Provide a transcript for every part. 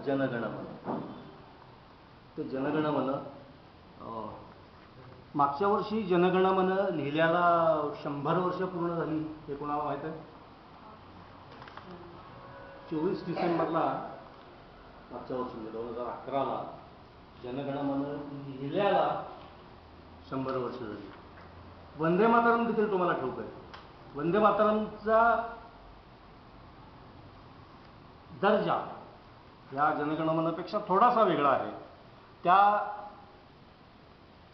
जनगणमन. ते जनगणमन मागच्या वर्षी जनगणमन लिहिल्याला 100 वर्ष पूर्ण झाली हे कोणाला माहीत आहे? 24 डिसेंबरला मागच्या वर्षी 2011ला जनगणमन लिहिल्याला 100 वर्ष झाली. वंदे मातरम देखील तुम्हाला ठाऊक आहे. वंदे मातरमचा दर्जा या जनगणमनापेक्षा थोडासा वेगळा आहे. त्या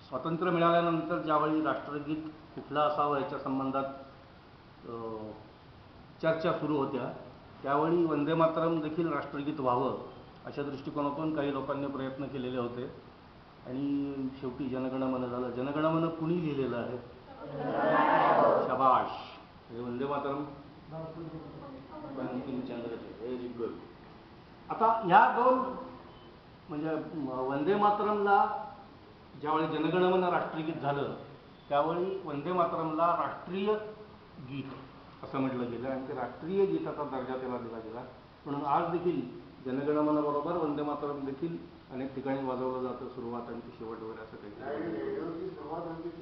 स्वातंत्र्य मिळाल्यानंतर ज्यावेळी राष्ट्रगीत कुठलं असावं याच्या संबंधात चर्चा सुरू होत्या, त्यावेळी वंदे मातरम देखील राष्ट्रगीत व्हावं अशा दृष्टिकोनातून काही लोकांनी प्रयत्न केलेले होते आणि शेवटी जनगणमन झालं. जनगणमन कुणी लिहिलेलं आहे? शाबाश. हे वंदे मातरम बंकिमचंद्रचे. Very good. आता ह्या दोन म्हणजे वंदे मातरमला ज्यावेळी जनगणमन राष्ट्रगीत झालं त्यावेळी वंदे मातरमला राष्ट्रीय गीत असं म्हटलं गेलं आणि ते राष्ट्रीय गीताचा दर्जा त्याला दिला गेला. म्हणून आज देखील जनगणमनाबरोबर वंदे मातरम देखील अनेक ठिकाणी वाजवलं जातं, सुरुवात आणि शेवट वगैरे असं काही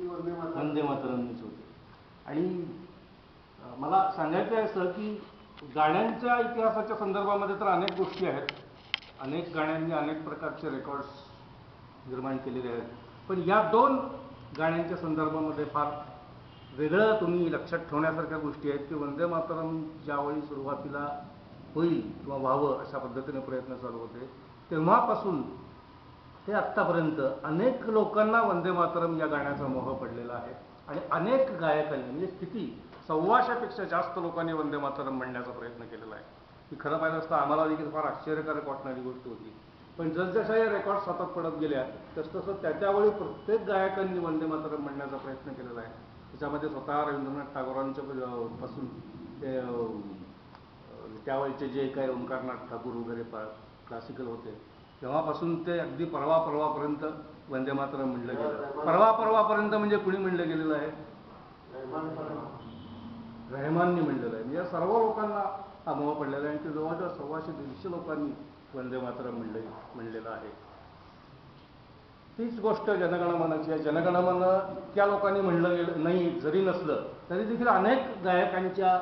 वंदे मातरमनीच होते. आणि मला सांगायचं आहे असं की गाण्यांच्या इतिहासाच्या संदर्भामध्ये तर अनेक गोष्टी आहेत. अनेक गाण्यांनी अनेक प्रकारचे रेकॉर्ड्स निर्माण केलेले आहेत. पण या दोन गाण्यांच्या संदर्भामध्ये फार वेगळं तुम्ही लक्षात ठेवण्यासारख्या गोष्टी आहेत की वंदे मातरम ज्यावेळी सुरुवातीला होईल किंवा व्हावं अशा पद्धतीने प्रयत्न चालू होते तेव्हापासून ते आत्तापर्यंत अनेक लोकांना वंदे मातरम या गाण्याचा मोह पडलेला आहे आणि अनेक गायकांनी म्हणजे किती 125पेक्षा जास्त लोकांनी वंदे मातरम म्हणण्याचा प्रयत्न केलेला आहे. ही खरं पाहिलं असतं आम्हाला देखील फार आश्चर्यकारक वाटणारी गोष्ट होती. पण जसजशा या रेकॉर्ड सतत पडत गेल्या तसतसं त्यावेळी प्रत्येक गायकांनी वंदे मातरम म्हणण्याचा प्रयत्न केलेला आहे. त्याच्यामध्ये स्वतः रवींद्रनाथ टागोरांच्या पासून ते त्यावेळीचे जे काही ओंकारनाथ ठाकूर वगैरे क्लासिकल होते तेव्हापासून ते अगदी परवापर्यंत वंदे मातरम म्हणलं गेलं. परवापर्यंत म्हणजे कुणी म्हणलं गेलेलं आहे? रहमाननी म्हणलेलं आहे. म्हणजे सर्व लोकांना हा मोह पडलेला आहे आणि जवळजवळ 125-150 लोकांनी वंदे मातरम म्हणलेलं आहे. तीच गोष्ट जनगणमनाची आहे. जनगणमन इतक्या लोकांनी म्हणलं गेलं नाही जरी नसलं तरी देखील अनेक गायकांच्या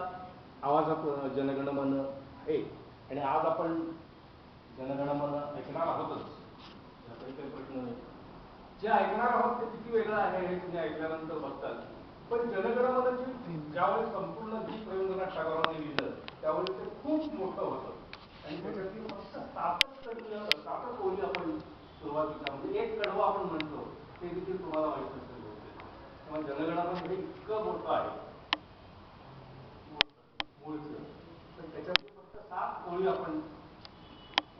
आवाजात जनगणमन आहे आणि आज आपण जनगणमन ऐकणार आहोतच. याचा काही प्रश्न नाही. जे ऐकणार आहोत ते किती वेगळं आहे हे तुम्ही ऐकल्यानंतर बघताल. पण जनगणमनाची ज्यावेळी संपूर्ण गीत रवींद्रनाथ टागोरांनी लिहिलं त्यावेळी ते खूप मोठं होतं आणि त्याच्यातील फक्त 7 ओळी आपण सुरुवातीला म्हणजे एक कडवं आपण म्हणतो ते देखील तुम्हाला माहिती असेल. तेव्हा जनगणमन हे इतकं मोठं आहे मूळचं, तर त्याच्यातील फक्त 7 ओळी आपण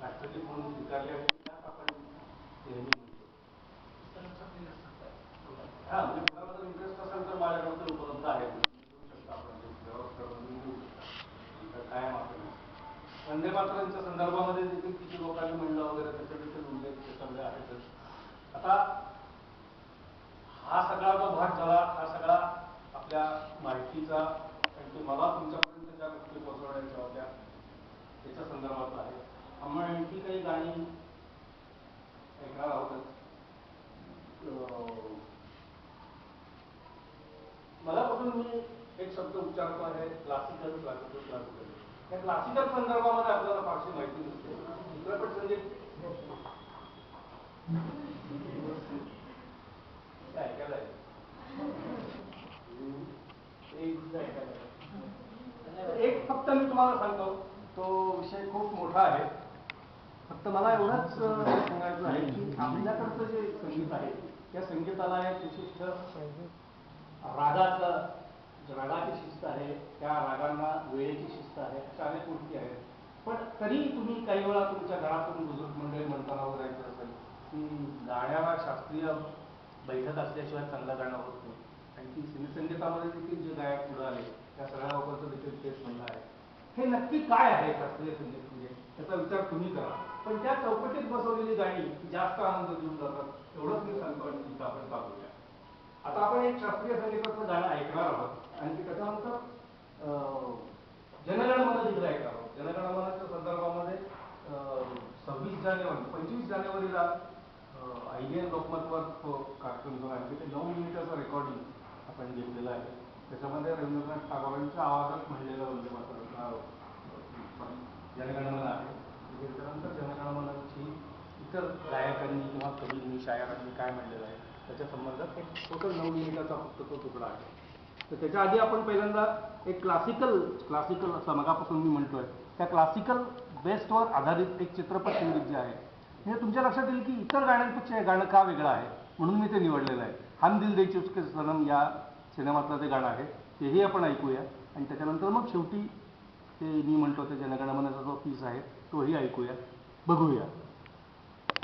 राष्ट्रगीत म्हणून स्वीकारल्या आणि त्यात आपण नेहमी म्हणतो. हा म्हणजे तुम्हाला जर इंटरेस्ट असेल तर माझ्याकडे उपलब्ध आहे. कायम आपण वंदे मातरमच्या संदर्भामध्ये देखील किती लोकांनी म्हणलं वगैरे त्याचे देखील उल्लेख त्याच्यामध्ये आहेतच. आता हा सगळा जो भाग झाला हा सगळा आपल्या माहितीचा आणि मला तुमच्यापर्यंत ज्या गोष्टी पोहोचवण्याच्या होत्या त्याच्या संदर्भात आहे. आम्ही आणखी काही गाणी ऐकणार आहोत. मलापासून मी एक शब्द उच्चारतो आहे क्लासिकल. त्या क्लासिकल संदर्भामध्ये आपल्याला फारशी माहिती नसते. चित्रपट संगीत ऐकायला आहे एक फक्त मी तुम्हाला सांगतो तो विषय खूप मोठा आहे. फक्त मला एवढंच सांगायचं आहे की आपल्याकडचं जे संगीत आहे त्या संगीताला एक विशिष्ट रागाची शिस्त आहे. त्या रागांना वेळेची शिस्त आहे. अशा अनेक गोष्टी आहेत. पण तरी तुम्ही काही वेळा तुमच्या घरातून बुजुर्ग मंडळी म्हणताना वगैरे ऐकलं असेल की गाण्याला शास्त्रीय बैठक असल्याशिवाय चांगलं गाणं होत नाही. आणि ती सिनेसंगीतामध्ये देखील जे गायक पुढे आले त्या सगळ्या लोकांचं देखील तेच म्हणणं आहे. हे नक्की काय आहे शास्त्रीय संगीत म्हणजे त्याचा विचार तुम्ही करा. पण त्या चौकटीत बसवलेली गाणी जास्त आनंद देऊन जातात एवढंच मी सांगतो आणि तिथं आपण पाहूया. आता आपण एक शास्त्रीय संगीताचं गाणं ऐकणार आहोत आणि त्याच्यानंतर जनगणमन देखील ऐकणार आहोत. जनगणमनाच्या संदर्भामध्ये 26 25 जानेवारीला IBN लोकमतवर तो कार्यक्रम जो आहे ते 9 मिनिटाचं रेकॉर्डिंग आपण घेतलेलं आहे. त्याच्यामध्ये रवींद्रनाथ टागोरांच्या आवाजात म्हणलेलं वंदे मातरम जनगणमन आहे. त्याच्यानंतर जनगणमनची इतर गायकांनी किंवा कवींनी शायरांनी काय म्हणलेलं आहे त्याच्या संबंधात एक टोटल 9 मिनिटाचा फक्त तो तुकडा आहे. तर त्याच्या आधी आपण पहिल्यांदा एक क्लासिकल असं मगापासून मी म्हणतोय त्या क्लासिकल बेस्टवर आधारित एक चित्रपट संगीत जे आहे हे तुमच्या लक्षात येईल की इतर गाण्यांपेक्षा हे गाणं का वेगळं आहे म्हणून मी ते निवडलेलं आहे. हम दिल दे चुके सनम या सिनेमातलं ते गाणं आहे तेही आपण ऐकूया आणि त्याच्यानंतर मग शेवटी ते मी म्हणतो ते जनगणमनाचा जो पीस आहे तोही ऐकूया बघूया.